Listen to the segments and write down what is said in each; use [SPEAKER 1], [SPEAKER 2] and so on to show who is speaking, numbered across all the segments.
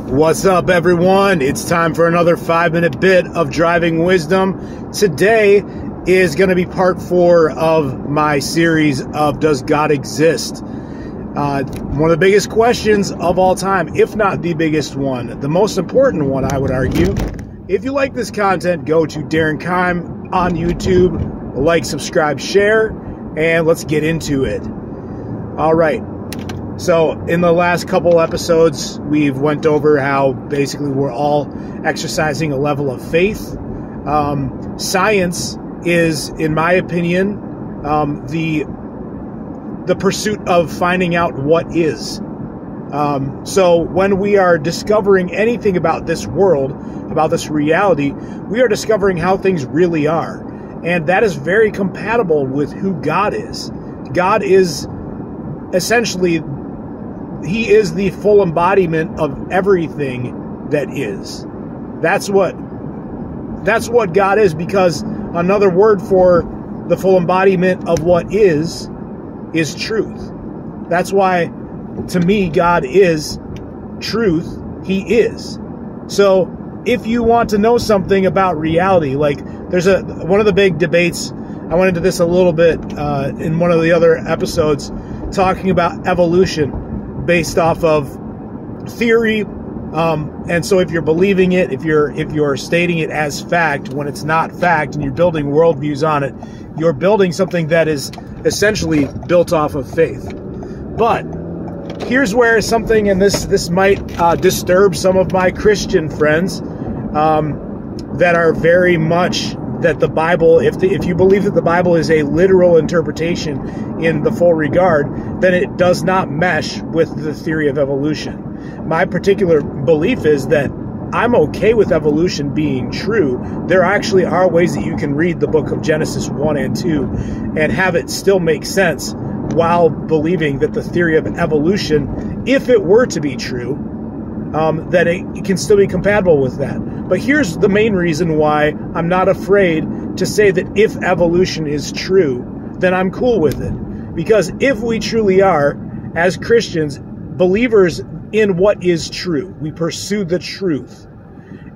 [SPEAKER 1] What's up, everyone? It's time for another 5-minute bit of driving wisdom. Today is going to be part 4 of my series of Does God Exist? One of the biggest questions of all time, if not the biggest one, the most important one, I would argue. If you like this content, go to Darren Keim on YouTube, like, subscribe, share, and let's get into it. All right. So in the last couple episodes, we've went over how basically we're all exercising a level of faith. Science is, in my opinion, the pursuit of finding out what is. So when we are discovering anything about this world, about this reality, we are discovering how things really are. And that is very compatible with who God is. God is essentially, He is the full embodiment of everything that is. That's what God is, because another word for the full embodiment of what is truth. That's why, to me, God is truth. He is. So if you want to know something about reality, like there's one of the big debates, I went into this a little bit in one of the other episodes, talking about evolution based off of theory, and so if you're believing it, if you're stating it as fact when it's not fact, and you're building worldviews on it, you're building something that is essentially built off of faith. But here's where something, and this might disturb some of my Christian friends that are very much that the Bible, if you believe that the Bible is a literal interpretation in the full regard, then it does not mesh with the theory of evolution. My particular belief is that I'm okay with evolution being true. There actually are ways that you can read the book of Genesis 1 and 2 and have it still make sense while believing that the theory of evolution, if it were to be true, that it can still be compatible with that. But here's the main reason why I'm not afraid to say that if evolution is true, then I'm cool with it. Because if we truly are, as Christians, believers in what is true, we pursue the truth.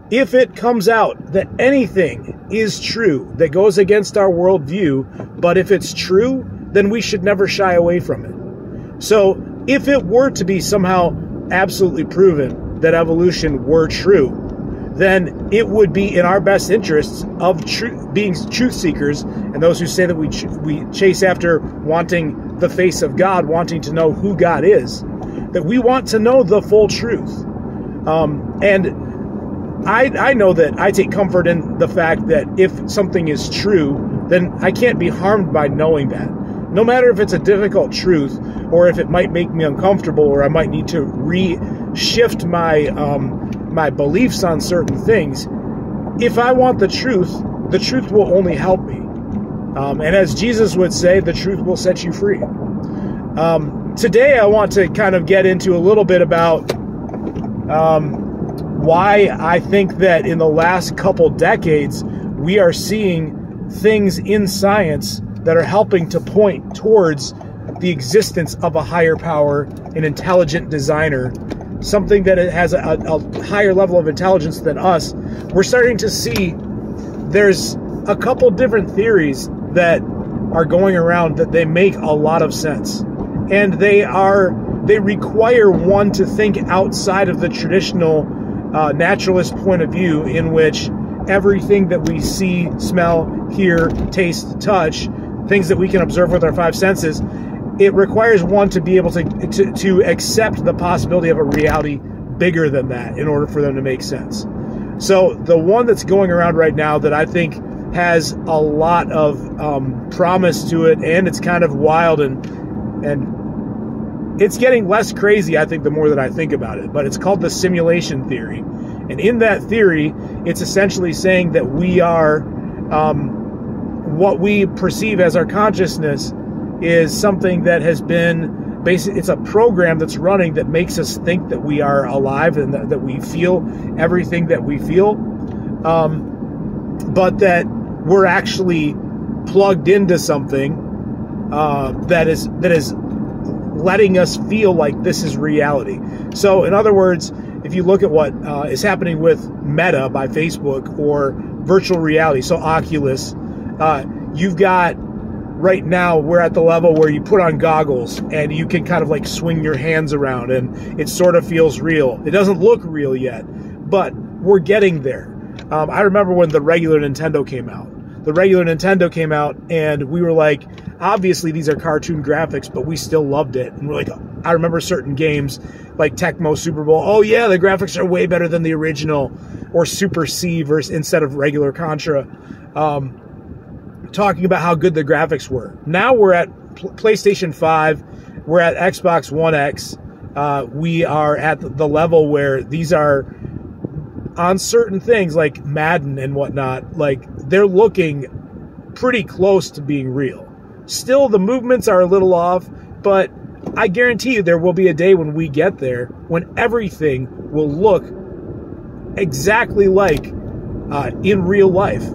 [SPEAKER 1] If it comes out that anything is true that goes against our worldview, but if it's true, then we should never shy away from it. So if it were to be somehow absolutely proven that evolution were true, then it would be in our best interests of being truth seekers, and those who say that we chase after wanting the face of God, wanting to know who God is, that we want to know the full truth. And I know that I take comfort in the fact that if something is true, then I can't be harmed by knowing that. No matter if it's a difficult truth, or if it might make me uncomfortable, or I might need to shift my my beliefs on certain things. If I want the truth will only help me. And as Jesus would say, the truth will set you free. Today I want to kind of get into a little bit about why I think that in the last couple decades we are seeing things in science that are helping to point towards the existence of a higher power, an intelligent designer, something that has a higher level of intelligence than us. We're starting to see there's a couple different theories that are going around that they make a lot of sense. And they require one to think outside of the traditional naturalist point of view, in which everything that we see, smell, hear, taste, touch, things that we can observe with our 5 senses, it requires one to be able to accept the possibility of a reality bigger than that in order for them to make sense. So the one that's going around right now that I think has a lot of promise to it, and it's kind of wild, and it's getting less crazy, I think, the more that I think about it, but it's called the simulation theory. And in that theory, it's essentially saying that we are, what we perceive as our consciousness is something that has been it's a program that's running that makes us think that we are alive and that we feel everything that we feel, but that we're actually plugged into something that is letting us feel like this is reality. So in other words, if you look at what is happening with Meta by Facebook or virtual reality, so Oculus, you've got right now we're at the level where you put on goggles and you can kind of like swing your hands around and it sort of feels real. It doesn't look real yet, but we're getting there. I remember when the regular Nintendo came out. The regular Nintendo came out and we were like, obviously these are cartoon graphics, but we still loved it. And we're like, I remember certain games like Tecmo Super Bowl. Oh yeah, the graphics are way better than the original, or Super C versus instead of regular Contra. Talking about how good the graphics were. Now we're at PlayStation 5. We're at Xbox One X. We are at the level where these are on certain things like Madden and whatnot, like they're looking pretty close to being real. Still, the movements are a little off, but I guarantee you there will be a day when we get there when everything will look exactly like in real life.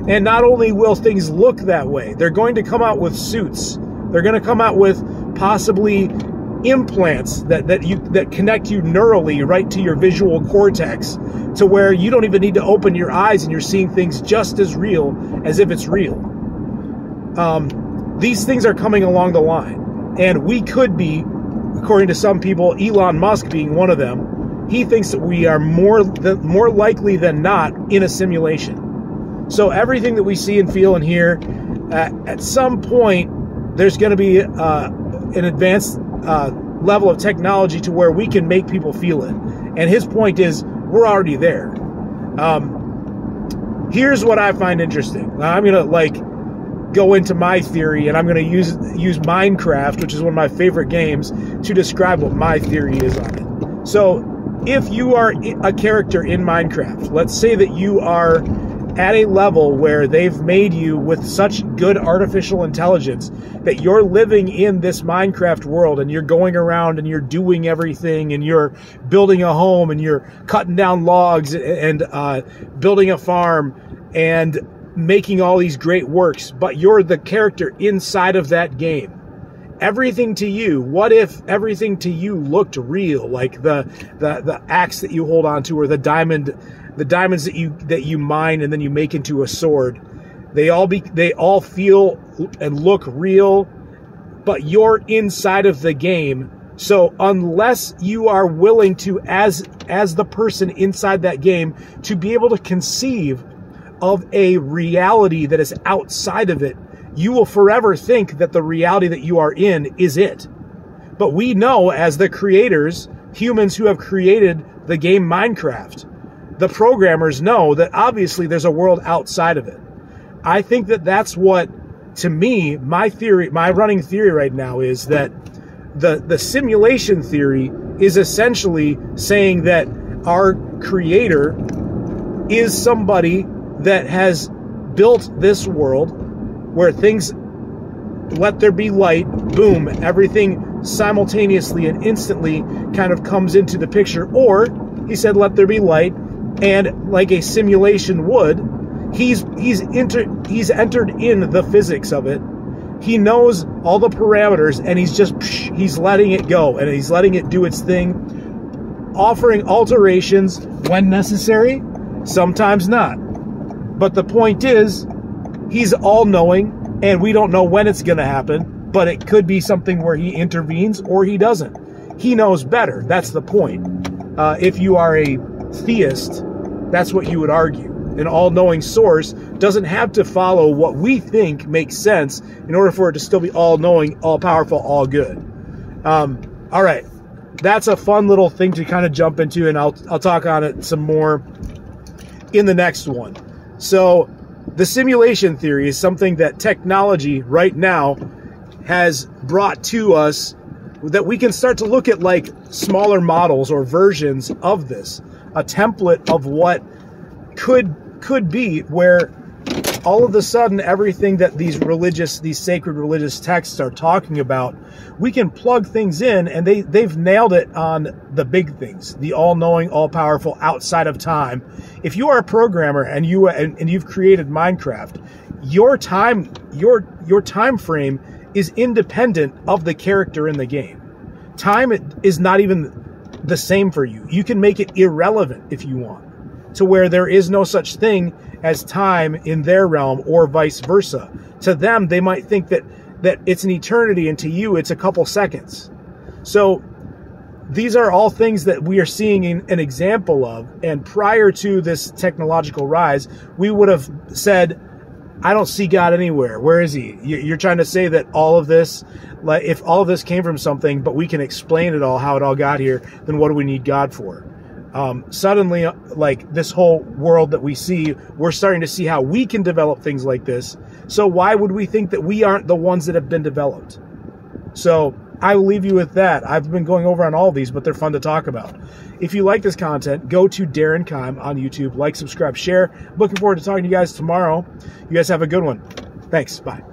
[SPEAKER 1] And not only will things look that way, they're going to come out with suits. They're going to come out with possibly implants that connect you neurally right to your visual cortex, to where you don't even need to open your eyes and you're seeing things just as real as if it's real. These things are coming along the line, and we could be, according to some people, Elon Musk being one of them, he thinks that we are more likely than not in a simulation. So everything that we see and feel and hear, at some point, there's going to be an advanced level of technology to where we can make people feel it. And his point is, we're already there. Here's what I find interesting. Now, I'm going to go into my theory, and I'm going to use Minecraft, which is one of my favorite games, to describe what my theory is on it. So if you are a character in Minecraft, let's say that you are at a level where they've made you with such good artificial intelligence that you're living in this Minecraft world and you're going around and you're doing everything and you're building a home and you're cutting down logs and building a farm and making all these great works, but you're the character inside of that game. Everything to you, what if everything to you looked real, like the axe that you hold on to, or the diamonds that you mine and then you make into a sword? They all feel and look real, but you're inside of the game. So unless you are willing to, as the person inside that game, to be able to conceive of a reality that is outside of it, you will forever think that the reality that you are in is it. But we know, as the creators, humans who have created the game Minecraft, the programmers know that obviously there's a world outside of it. I think that that's what, to me, my running theory right now is that the simulation theory is essentially saying that our creator is somebody that has built this world where things, let there be light, boom, everything simultaneously and instantly kind of comes into the picture. Or he said, let there be light, and like a simulation would, he's entered in the physics of it. He knows all the parameters, and he's letting it go, and he's letting it do its thing, offering alterations when necessary, sometimes not. But the point is, he's all-knowing, and we don't know when it's going to happen, but it could be something where he intervenes or he doesn't. He knows better. That's the point. If you are a theist, that's what you would argue. An all-knowing source doesn't have to follow what we think makes sense in order for it to still be all-knowing, all-powerful, all-good. All right. That's a fun little thing to kind of jump into, and I'll talk on it some more in the next one. So the simulation theory is something that technology right now has brought to us, that we can start to look at like smaller models or versions of this, a template of what could be, where all of a sudden everything that these sacred religious texts are talking about, we can plug things in, and they've nailed it on the big things, the all-knowing, all-powerful, outside of time. If you are a programmer and you've created Minecraft, your time frame is independent of the character in the game. Time is not even the same for you. You can make it irrelevant if you want, to where there is no such thing as time in their realm or vice versa. To them, they might think that it's an eternity, and to you, it's a couple seconds. So these are all things that we are seeing an example of. And prior to this technological rise, we would have said, I don't see God anywhere. Where is he? You're trying to say that all of this, like, if all of this came from something, but we can explain it all, how it all got here, then what do we need God for? Suddenly, like, this whole world that we see, we're starting to see how we can develop things like this. So why would we think that we aren't the ones that have been developed? So I will leave you with that. I've been going over on all of these, but they're fun to talk about. If you like this content, go to Darren Keim on YouTube. Like, subscribe, share. Looking forward to talking to you guys tomorrow. You guys have a good one. Thanks. Bye.